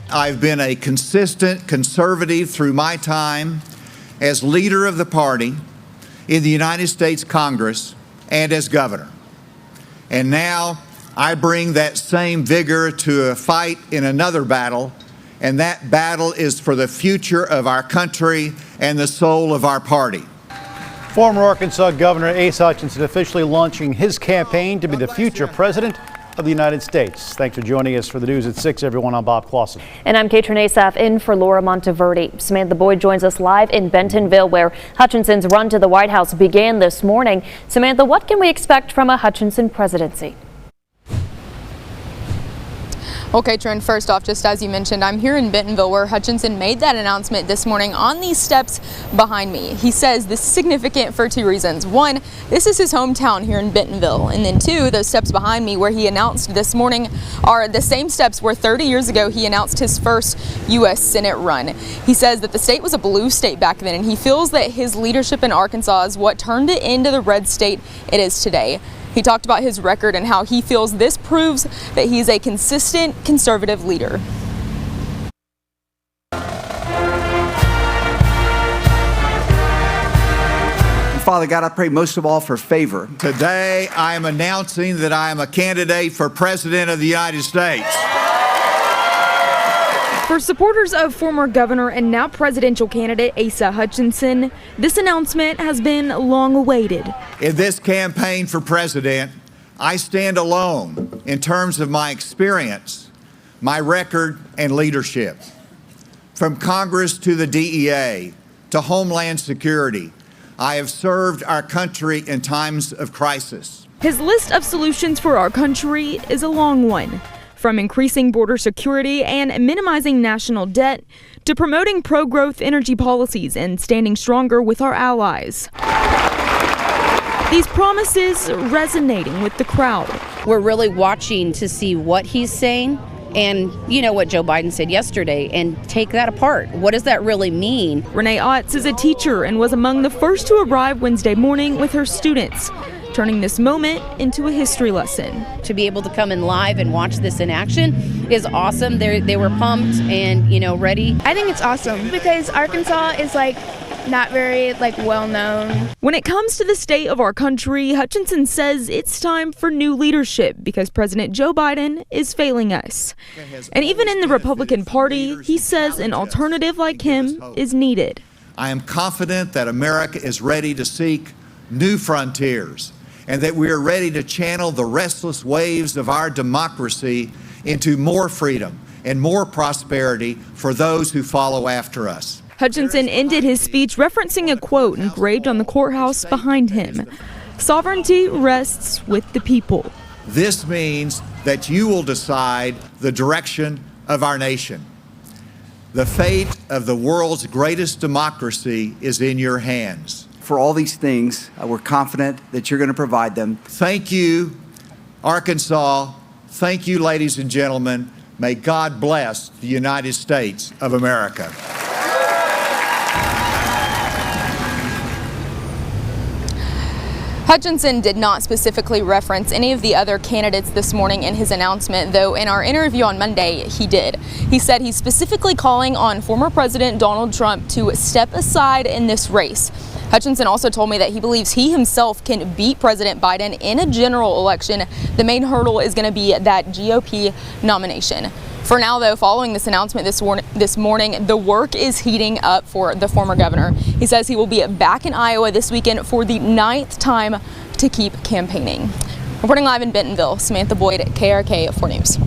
I've been a consistent conservative through my time as leader of the party in the United States Congress and as governor. And now I bring that same vigor to a fight in another battle, and that battle is for the future of our country and the soul of our party. Former Arkansas Governor Asa Hutchinson officially launching his campaign to be the future president of the United States. Thanks for joining us for the news at 6, everyone. I'm Bob Clausen. And I'm Katrin Asaf in for Laura Monteverdi. Samantha Boyd joins us live in Bentonville, where Hutchinson's run to the White House began this morning. Samantha, what can we expect from a Hutchinson presidency? Okay, Trent, first off, just as you mentioned, I'm here in Bentonville where Hutchinson made that announcement this morning on these steps behind me. He says this is significant for two reasons. One, this is his hometown here in Bentonville. And then two, those steps behind me where he announced this morning are the same steps where 30 years ago he announced his first U.S. Senate run. He says that the state was a blue state back then, and he feels that his leadership in Arkansas is what turned it into the red state it is today. He talked about his record and how he feels this proves that he's a consistent conservative leader. Father God, I pray most of all for favor. Today, I am announcing that I am a candidate for President of the United States. For supporters of former governor and now presidential candidate Asa Hutchinson, this announcement has been long awaited. In this campaign for president, I stand alone in terms of my experience, my record, and leadership. From Congress to the DEA to Homeland Security, I have served our country in times of crisis. His list of solutions for our country is a long one. From increasing border security and minimizing national debt to promoting pro-growth energy policies and standing stronger with our allies. These promises resonating with the crowd. We're really watching to see what he's saying and, you know, what Joe Biden said yesterday, and take that apart. What does that really mean? Renee Otts is a teacher and was among the first to arrive Wednesday morning with her students, turning this moment into a history lesson. To be able to come in live and watch this in action is awesome. They were pumped and, you know, ready. I think it's awesome because Arkansas is not very well known. When it comes to the state of our country, Hutchinson says it's time for new leadership because President Joe Biden is failing us. And even in the Republican Party, he says an alternative like him is needed. I am confident that America is ready to seek new frontiers, and that we are ready to channel the restless waves of our democracy into more freedom and more prosperity for those who follow after us. Hutchinson ended his speech referencing a quote engraved on the courthouse behind him. Sovereignty rests with the people. This means that you will decide the direction of our nation. The fate of the world's greatest democracy is in your hands. For all these things, we're confident that you're going to provide them. Thank you, Arkansas. Thank you, ladies and gentlemen. May God bless the United States of America. Hutchinson did not specifically reference any of the other candidates this morning in his announcement, though in our interview on Monday, he did. He said he's specifically calling on former President Donald Trump to step aside in this race. Hutchinson also told me that he believes he himself can beat President Biden in a general election. The main hurdle is going to be that GOP nomination. For now, though, following this announcement this morning, the work is heating up for the former governor. He says he will be back in Iowa this weekend for the 9th time to keep campaigning. Reporting live in Bentonville, Samantha Boyd, KARK 4 News.